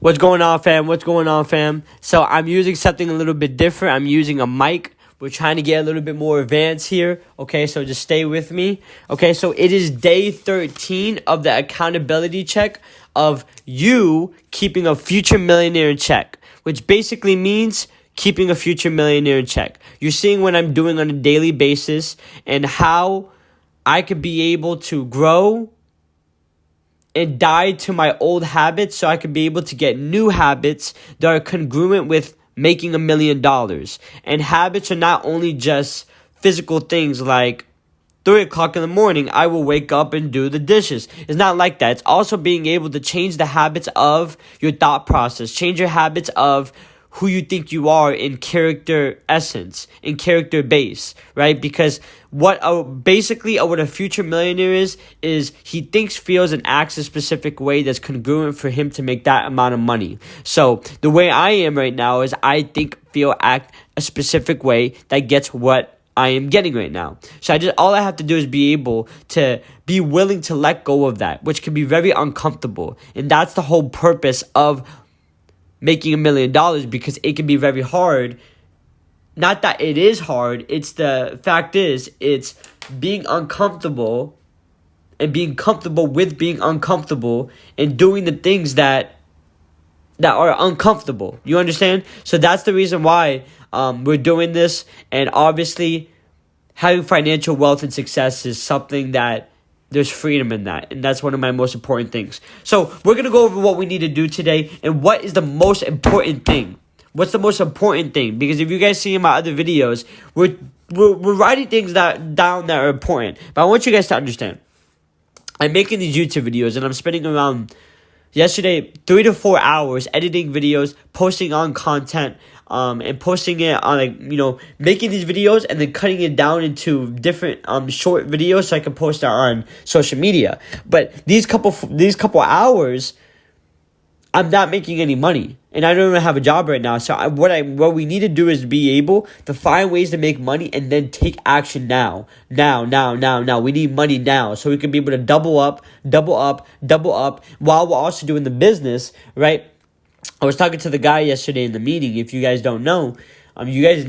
What's going on, fam? What's going on, fam? So I'm using something a little bit different. I'm using a mic. We're trying to get a little bit more advanced here. Okay, so just stay with me. Okay, so it is day 13 of the accountability check of you keeping a future millionaire in check, which basically means keeping a future millionaire in check. You're seeing what I'm doing on a daily basis and how I could be able to grow and die to my old habits so I could be able to get new habits that are congruent with making $1 million. And habits are not only just physical things like 3 o'clock in the morning, I will wake up and do the dishes. It's not like that. It's also being able to change the habits of your thought process, change your habits of who you think you are in character essence, in character base, right? Because what a future millionaire is he thinks, feels, and acts a specific way that's congruent for him to make that amount of money. So the way I am right now is I think, feel, act a specific way that gets what I am getting right now. So all I have to do is be able to be willing to let go of that, which can be very uncomfortable. And that's the whole purpose of making $1 million, because it can be very hard. Not that it is hard, it's the fact is, it's being uncomfortable and being comfortable with being uncomfortable and doing the things that are uncomfortable. You understand? So that's the reason why we're doing this. And obviously, having financial wealth and success is something that there's freedom in that, and that's one of my most important things. So we're going to go over what we need to do today and what is the most important thing. What's the most important thing? Because if you guys see in my other videos, we're writing things down that are important. But I want you guys to understand, I'm making these YouTube videos and I'm spending around, yesterday, 3 to 4 hours editing videos, posting on content, and posting it on, making these videos and then cutting it down into different short videos so I can post it on social media. But these couple hours, I'm not making any money, and I don't even have a job right now. So what we need to do is be able to find ways to make money and then take action now. We need money now so we can be able to double up while we're also doing the business, right? I was talking to the guy yesterday in the meeting. If you guys don't know, you guys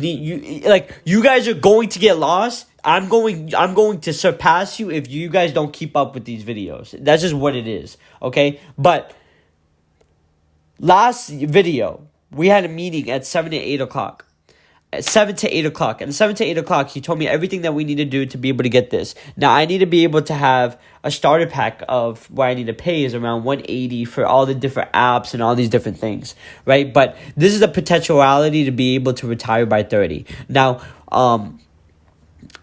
are going to get lost. I'm going to surpass you if you guys don't keep up with these videos. That's just what it is, okay? But last video, we had a meeting at 7 to 8 o'clock. At 7 to 8 o'clock. And 7 to 8 o'clock, he told me everything that we need to do to be able to get this. Now, I need to be able to have a starter pack of what I need to pay is around $180 for all the different apps and all these different things, right? But this is a potentiality to be able to retire by 30. Now, I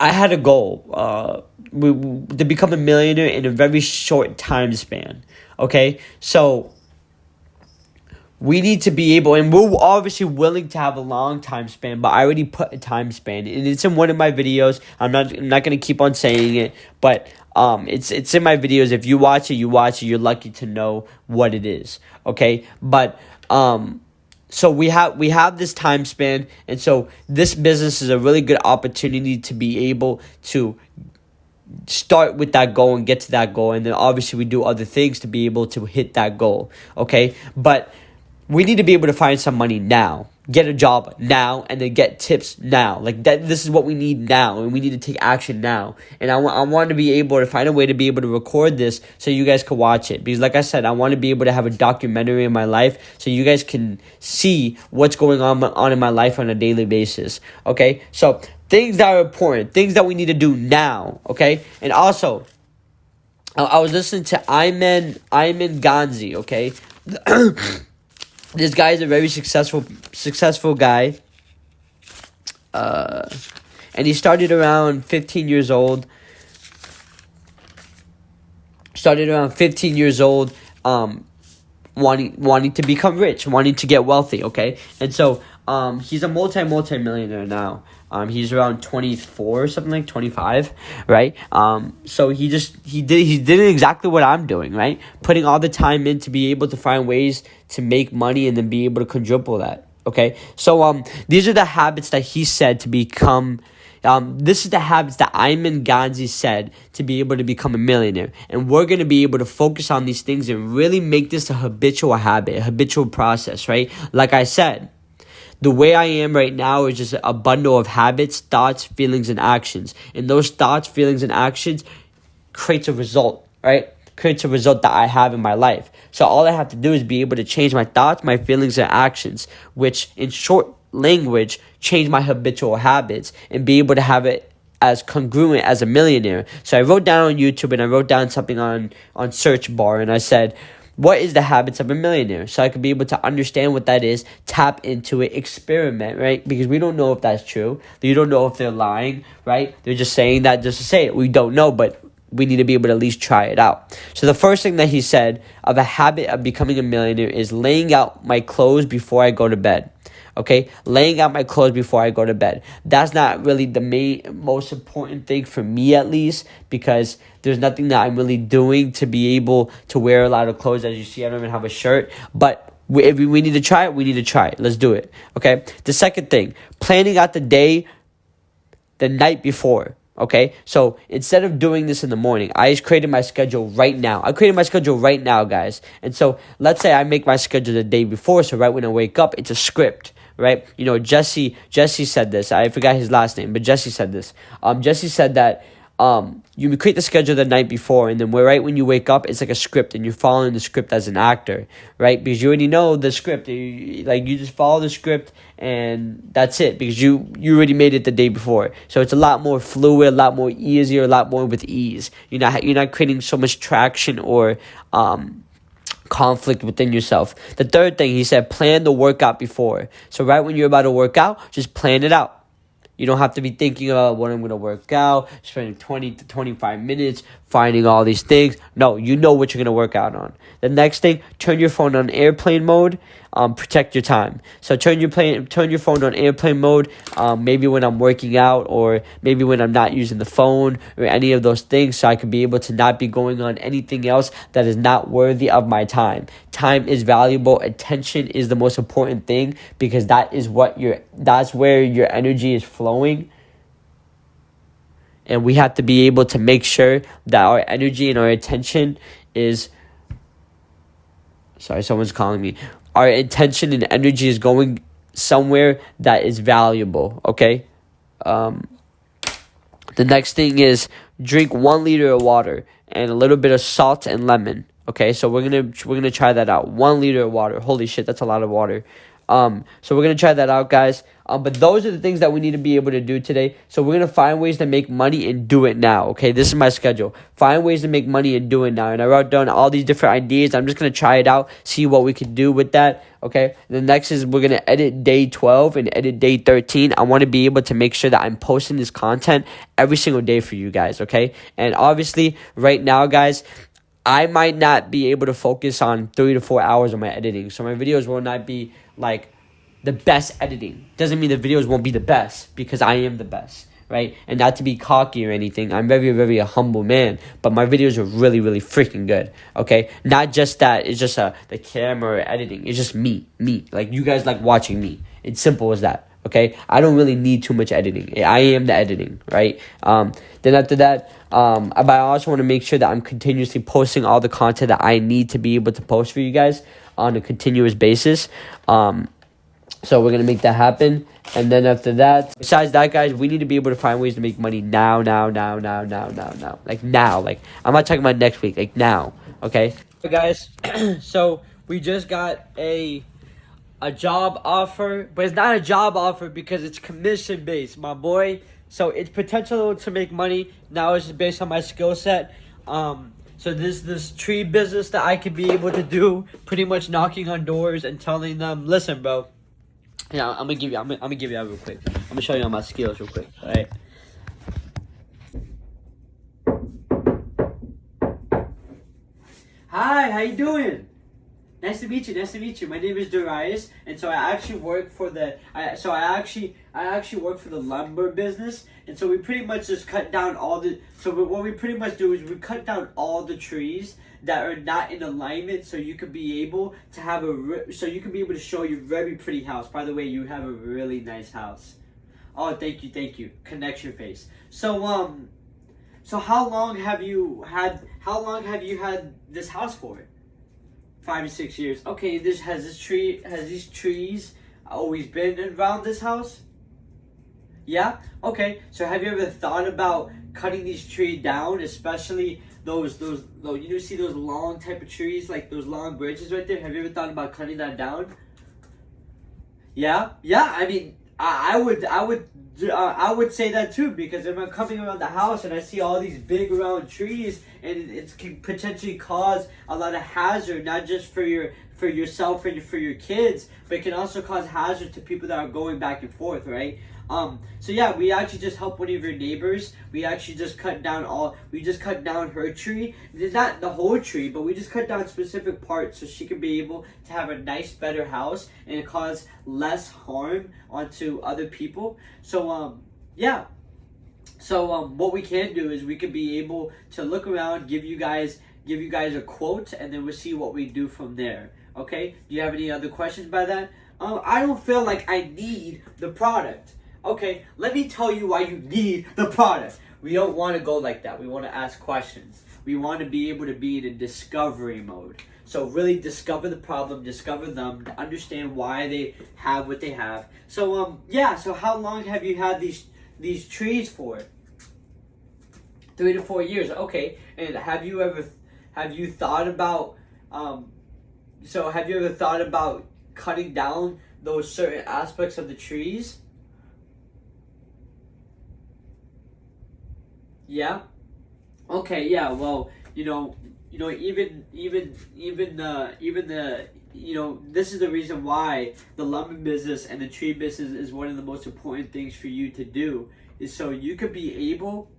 had a goal to become a millionaire in a very short time span, okay? So we need to be able, and we're obviously willing to have a long time span, but I already put a time span, and it's in one of my videos. I'm not going to keep on saying it, but it's in my videos. If you watch it, you're lucky to know what it is, okay? But so we have this time span, and so this business is a really good opportunity to be able to start with that goal and get to that goal, and then obviously we do other things to be able to hit that goal, okay? But we need to be able to find some money now, get a job now, and then get tips now. Like that, this is what we need now, and we need to take action now. And I want to be able to find a way to be able to record this so you guys can watch it. Because like I said, I want to be able to have a documentary in my life so you guys can see what's going on in my life on a daily basis. Okay, so things that are important, things that we need to do now. Okay, and also, I was listening to Ayman Ganzi. Okay. This guy is a very successful guy, and he started around 15 years old. Wanting to become rich, wanting to get wealthy. Okay, and so he's a multi-millionaire now. He's around 24 or something, like 25, right? So he did exactly what I'm doing, right? Putting all the time in to be able to find ways to make money and then be able to quadruple that, okay? So these are the habits that he said to become This is the habits that Ayman Ganzi said to be able to become a millionaire. And we're going to be able to focus on these things and really make this a habitual habit, a habitual process, right? Like I said, the way I am right now is just a bundle of habits, thoughts, feelings, and actions. And those thoughts, feelings, and actions creates a result, right? Creates a result that I have in my life. So all I have to do is be able to change my thoughts, my feelings, and actions, which in short language, change my habitual habits and be able to have it as congruent as a millionaire. So I wrote down on YouTube and I wrote down something on search bar and I said, what is the habits of a millionaire? So I could be able to understand what that is, tap into it, experiment, right? Because we don't know if that's true. You don't know if they're lying, right? They're just saying that just to say it. We don't know, but we need to be able to at least try it out. So the first thing that he said of a habit of becoming a millionaire is laying out my clothes before I go to bed. Okay, laying out my clothes before I go to bed. That's not really the most important thing for me, at least, because there's nothing that I'm really doing to be able to wear a lot of clothes. As you see, I don't even have a shirt. But if we need to try it, we need to try it. Let's do it. Okay. The second thing, planning out the day the night before. Okay, so instead of doing this in the morning, I just created my schedule right now. I created my schedule right now, guys. And so let's say I make my schedule the day before. So right when I wake up, it's a script, right? You know, Jesse said this. I forgot his last name, but Jesse said this. Jesse said that you create the schedule the night before, and then right when you wake up, it's like a script, and you're following the script as an actor, right? Because you already know the script. You just follow the script, and that's it. Because you already made it the day before, so it's a lot more fluid, a lot more easier, a lot more with ease. You're not creating so much traction or conflict within yourself. The third thing he said, plan the workout before. So right when you're about to work out, just plan it out. You don't have to be thinking about what I'm going to work out, spending 20 to 25 minutes finding all these things. No, you know what you're going to work out on. The next thing, turn your phone on airplane mode. Protect your time. So turn your phone on airplane mode, maybe when I'm working out or maybe when I'm not using the phone or any of those things, so I can be able to not be going on anything else that is not worthy of my time. Time is valuable. Attention is the most important thing, because that's where your energy is flowing. And we have to be able to make sure that our energy and our attention is... Sorry, someone's calling me. Our attention and energy is going somewhere that is valuable, okay? The next thing is drink 1 liter of water and a little bit of salt and lemon, okay? So we're gonna try that out. 1 liter of water. Holy shit, that's a lot of water. So we're going to try that out, guys. But those are the things that we need to be able to do today. So we're going to find ways to make money and do it now. Okay, this is my schedule. Find ways to make money and do it now. And I wrote down all these different ideas. I'm just going to try it out, see what we can do with that. Okay, the next is we're going to edit day 12 and edit day 13. I want to be able to make sure that I'm posting this content every single day for you guys. Okay, and obviously right now, guys, I might not be able to focus on 3 to 4 hours of my editing. So my videos will not be like the best editing. Doesn't mean the videos won't be the best, because I am the best, right? And not to be cocky or anything. I'm very, very a humble man, but my videos are really, really freaking good, okay? Not just that. It's just the camera or editing. It's just me. Like, you guys like watching me. It's simple as that, okay? I don't really need too much editing. I am the editing, right? Then after that, but I also want to make sure that I'm continuously posting all the content that I need to be able to post for you guys on a continuous basis. So we're going to make that happen. And then after that, besides that, guys, we need to be able to find ways to make money now. Like now. Like, I'm not talking about next week. Like now. Okay? So guys, so we just got a job offer. But it's not a job offer because it's commission-based, my boy. So it's potential to make money. Now it's just based on my skill set. So this tree business that I could be able to do, pretty much knocking on doors and telling them, listen, bro. Yeah, I'm gonna give you that real quick. I'm gonna show you all my skills real quick. All right. Hi, how you doing? Nice to meet you. My name is Darius, and so I actually work for I actually work for the lumber business, and so we pretty much just cut down all the. So what we pretty much do is we cut down all the trees that are not in alignment, so you could be able to show your very pretty house. By the way, you have a really nice house. Oh, thank you. Connection face. So how long have you had this house for? 5 to 6 years. Okay, has these trees always been around this house? Yeah? Okay. So have you ever thought about cutting these trees down, especially those you see those long type of trees, like those long branches right there? Have you ever thought about cutting that down? Yeah, yeah. I mean, I would say that too, because if I'm coming around the house and I see all these big round trees, and it can potentially cause a lot of hazard, not just for yourself and for your kids, but it can also cause hazard to people that are going back and forth, right? So yeah, we actually just helped one of your neighbors. We actually just cut down her tree. Not the whole tree, but we just cut down specific parts so she can be able to have a nice, better house and cause less harm onto other people. So, yeah. So, what we can do is we could be able to look around, give you guys a quote, and then we'll see what we do from there. Okay? Do you have any other questions by that? I don't feel like I need the product. Okay, let me tell you why you need the product. We don't want to go like that. We want to ask questions. We want to be able to be in a discovery mode. So really discover the problem, discover them, to understand why they have what they have. So yeah, so how long have you had these trees for? 3 to 4 years. Okay. And have you thought about cutting down those certain aspects of the trees? Yeah. Okay. Yeah. Well, even this is the reason why the lumber business and the tree business is one of the most important things for you to do, is so you could be able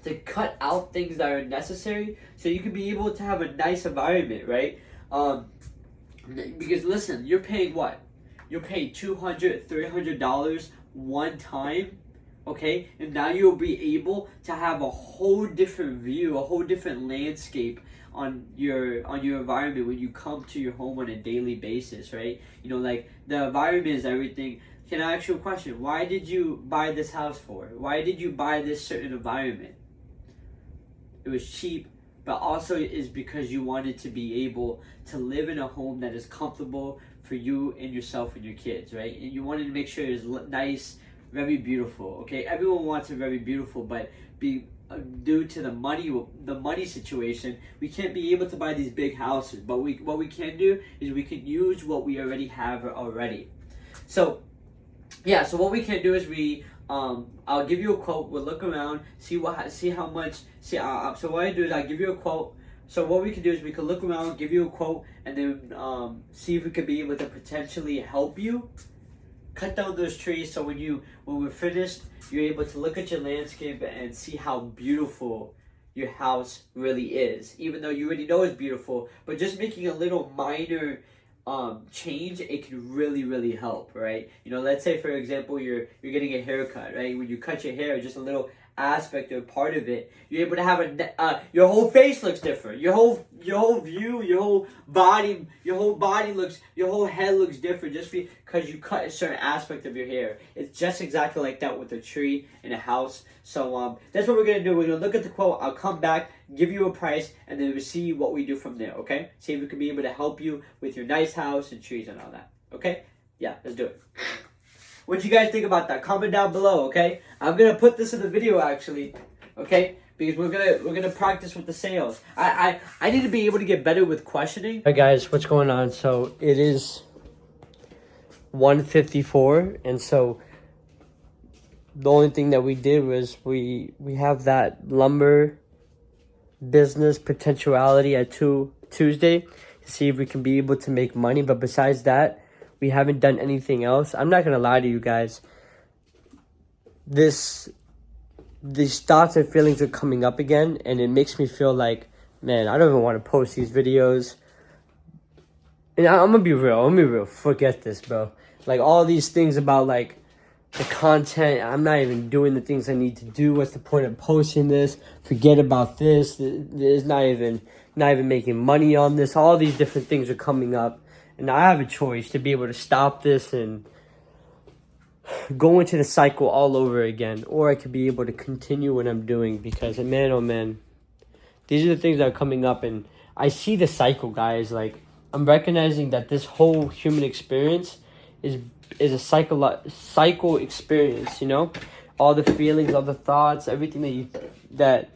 to cut out things that are necessary, so you could be able to have a nice environment, right? Because listen, you're paying what? You're paying $200-$300 one time. Okay, and now you'll be able to have a whole different view, a whole different landscape on your environment when you come to your home on a daily basis, right? Like, the environment is everything. Can I ask you a question? Why did you buy this house for? Why did you buy this certain environment? It was cheap, but also is because you wanted to be able to live in a home that is comfortable for you and yourself and your kids, right? And you wanted to make sure it was nice, very beautiful. Okay, everyone wants it very beautiful, but due to the money situation, we can't be able to buy these big houses. But what we can do is we can use what we already have already. So yeah, so what we can do is I'll give you a quote. We'll look around, see how much. So what I do is I give you a quote. So what we can do is we can look around, give you a quote, and then see if we could be able to potentially help you cut down those trees, so when we're finished, you're able to look at your landscape and see how beautiful your house really is. Even though you already know it's beautiful, but just making a little minor change, it can really, really help, right? Let's say, for example, you're getting a haircut, right? When you cut your hair, just a little aspect or part of it, you're able to have your whole face looks different. Your whole view, your whole head looks different just because you cut a certain aspect of your hair. It's just exactly like that with a tree and a house. So that's what we're gonna do. We're gonna look at the quote. I'll come back, give you a price, and then we'll see what we do from there. Okay? See if we can be able to help you with your nice house and trees and all that. Okay? Yeah, let's do it. What you guys think about that? Comment down below, okay? I'm gonna put this in the video actually, okay? Because we're gonna practice with the sales. I need to be able to get better with questioning. Alright guys, what's going on? So it is 1:54, and so the only thing that we did was we have that lumber business potentiality at Tuesday to see if we can be able to make money, but besides that, we haven't done anything else. I'm not gonna lie to you guys. These thoughts and feelings are coming up again, and it makes me feel like, man, I don't even want to post these videos. And I'm gonna be real. Forget this, bro. Like, all these things about, like, the content, I'm not even doing the things I need to do. What's the point of posting this? Forget about this. There's not even making money on this. All these different things are coming up. And I have a choice to be able to stop this and go into the cycle all over again, or I could be able to continue what I'm doing, because man, oh man, these are the things that are coming up, and I see the cycle, guys. Like, I'm recognizing that this whole human experience is a cycle experience, you know? All the feelings, all the thoughts, everything that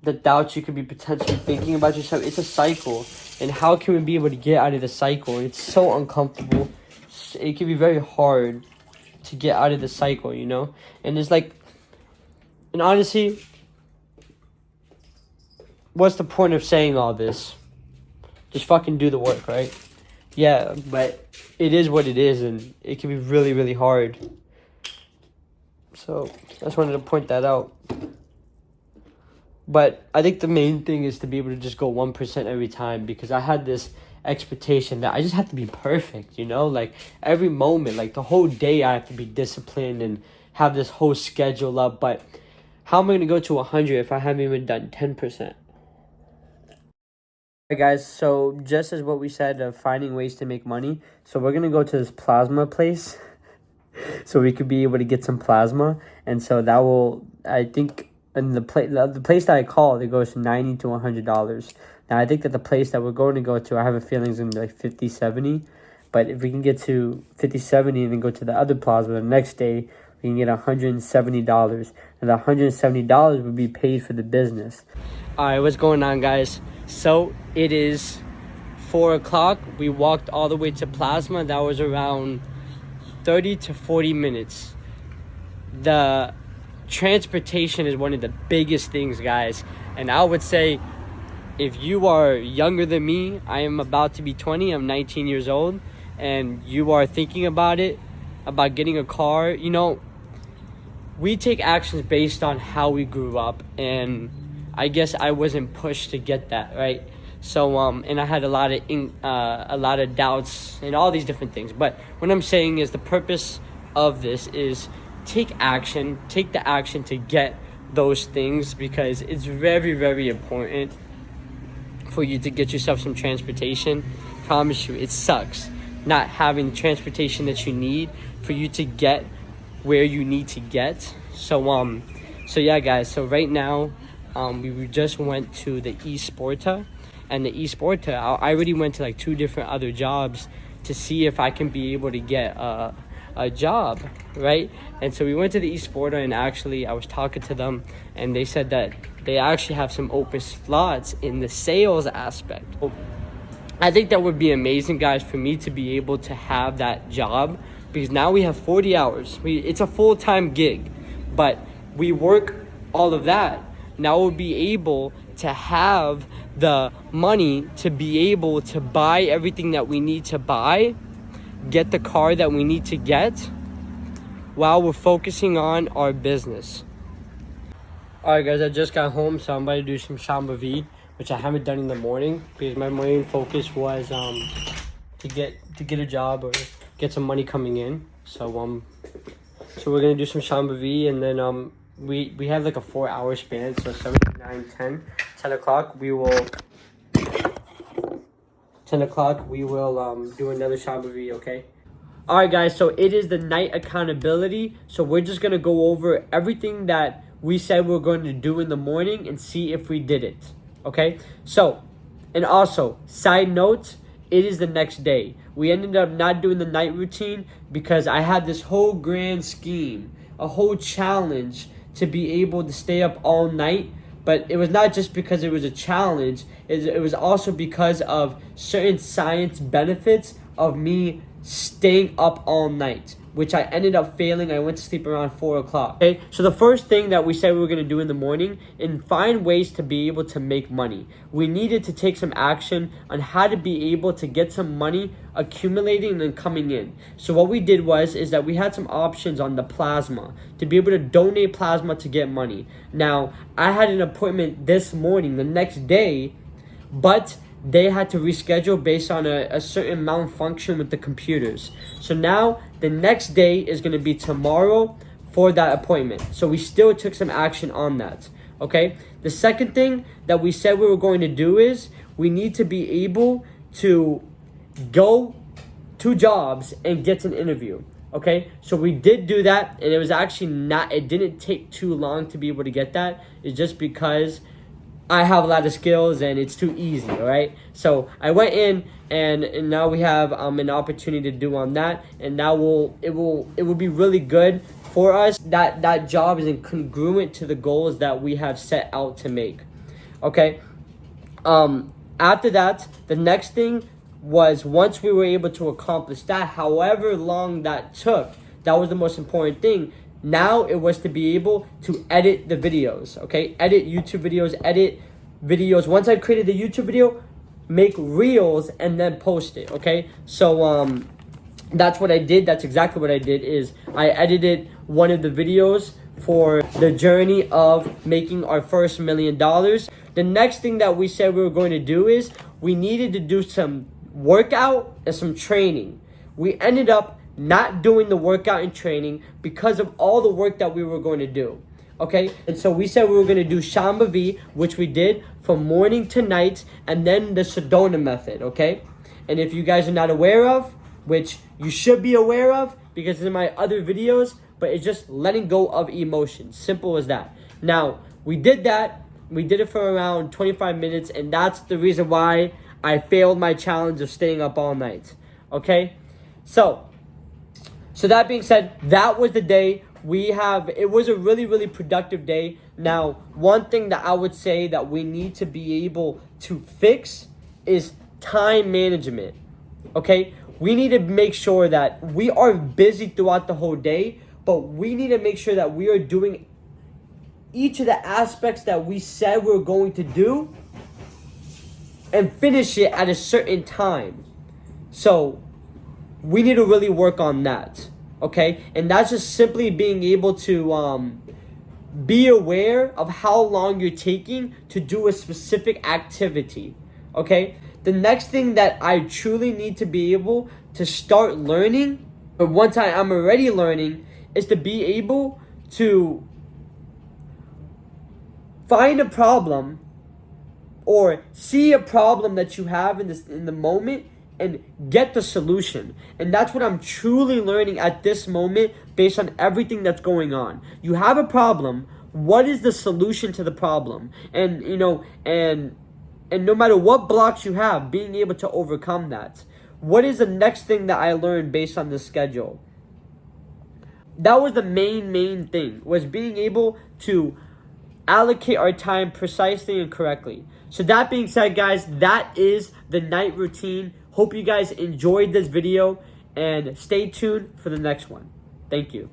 the doubts you could be potentially thinking about yourself. It's a cycle. And how can we be able to get out of the cycle? It's so uncomfortable. It can be very hard to get out of the cycle, you know? And it's like, and honestly, what's the point of saying all this? Just fucking do the work, right? Yeah, but it is what it is, and it can be really, really hard. So, I just wanted to point that out. But I think the main thing is to be able to just go 1% every time, because I had this expectation that I just have to be perfect, you know? Like, every moment, like, the whole day I have to be disciplined and have this whole schedule up. But how am I going to go to 100 if I haven't even done 10%? Hey guys, so just as what we said of finding ways to make money, so we're going to go to this plasma place so we could be able to get some plasma. And so that will, I think, and the place that I called, it goes to $90 to $100. Now, I think that the place that we're going to go to, I have a feeling is going to be like 50, 70. But if we can get to 50, 70 and then go to the other plasma the next day, we can get $170. And the $170 would be paid for the business. All right, what's going on, guys? So it is 4 o'clock. We walked all the way to plasma. That was around 30 to 40 minutes. The transportation is one of the biggest things, guys. And I would say, if you are younger than me, I am about to be 20, I'm 19 years old, and you are thinking about getting a car, you know, we take actions based on how we grew up, and I guess I wasn't pushed to get that, right? So, and I had a lot of doubts and all these different things. But what I'm saying is the purpose of this is take the action to get those things, because it's very, very important for you to get yourself some transportation. I promise you, it sucks not having the transportation that you need for you to get where you need to get. So yeah, guys, so right now, we just went to the eSporta, and the eSporta, I already went to like 2 different other jobs to see if I can be able to get a job, right? And so we went to the eSporta, and actually I was talking to them, and they said that they actually have some open slots in the sales aspect. I think that would be amazing, guys, for me to be able to have that job, because now we have 40 hours. It's a full-time gig, but we work all of that. Now we'll be able to have the money to be able to buy everything that we need to buy, get the car that we need to get, while we're focusing on our business. Alright, guys, I just got home, so I'm about to do some chambre vide, which I haven't done in the morning, because my main focus was to get a job or get some money coming in. So we're gonna do some chambre vide, and then we have like a 4-hour span, so 7, 9, 10 o'clock we will do another chambre vide, okay? Alright, guys, so it is the night accountability, so we're just gonna go over everything that we said we're going to do in the morning and see if we did it, okay? So, and also, side note, it is the next day. We ended up not doing the night routine because I had this whole grand scheme, a whole challenge to be able to stay up all night. But it was not just because it was a challenge, it was also because of certain science benefits of me staying up all night, which I ended up failing. I went to sleep around 4 o'clock. Okay, so the first thing that we said we were going to do in the morning and find ways to be able to make money. We needed to take some action on how to be able to get some money accumulating and then coming in. So what we did is that we had some options on the plasma to be able to donate plasma to get money. Now, I had an appointment this morning, the next day, but they had to reschedule based on a certain malfunction with the computers. So now the next day is going to be tomorrow for that appointment. So we still took some action on that. Okay. The second thing that we said we were going to do is we need to be able to go to jobs and get an interview. Okay, so we did do that, and it was actually not, it didn't take too long to be able to get that. It's just because I have a lot of skills and it's too easy, all right? So I went in, and now we have an opportunity to do on that, and now it will be really good for us. That job is congruent to the goals that we have set out to make. Okay. After that, the next thing was, once we were able to accomplish that, however long that took, that was the most important thing. Now it was to be able to edit the videos, okay? Edit YouTube videos, edit videos. Once I created the YouTube video, make reels and then post it, okay? So that's what I did. That's exactly what I did, is I edited one of the videos for the journey of making our first $1 million. The next thing that we said we were going to do is we needed to do some workout and some training. We ended up not doing the workout and training because of all the work that we were going to do. Okay, and so we said we were going to do Shambhavi, which we did from morning to night, and then the Sedona method. Okay, and if you guys are not aware of, which you should be aware of because in my other videos, but it's just letting go of emotions. Simple as that. Now, we did that. We did it for around 25 minutes, and that's the reason why I failed my challenge of staying up all night. Okay, so that being said, that was the day. It was a really, really productive day. Now, one thing that I would say that we need to be able to fix is time management. Okay, we need to make sure that we are busy throughout the whole day, but we need to make sure that we are doing each of the aspects that we said we were going to do and finish it at a certain time. So we need to really work on that, okay? And that's just simply being able to be aware of how long you're taking to do a specific activity, okay? The next thing that I truly need to be able to start learning, but once I'm already learning, is to be able to find a problem or see a problem that you have in the moment and get the solution. And that's what I'm truly learning at this moment based on everything that's going on. You have a problem. What is the solution to the problem? And, you know, and no matter what blocks you have, being able to overcome that. What is the next thing that I learned based on this schedule? That was the main thing, was being able to allocate our time precisely and correctly. So that being said, guys, that is the night routine. Hope you guys enjoyed this video, and stay tuned for the next one. Thank you.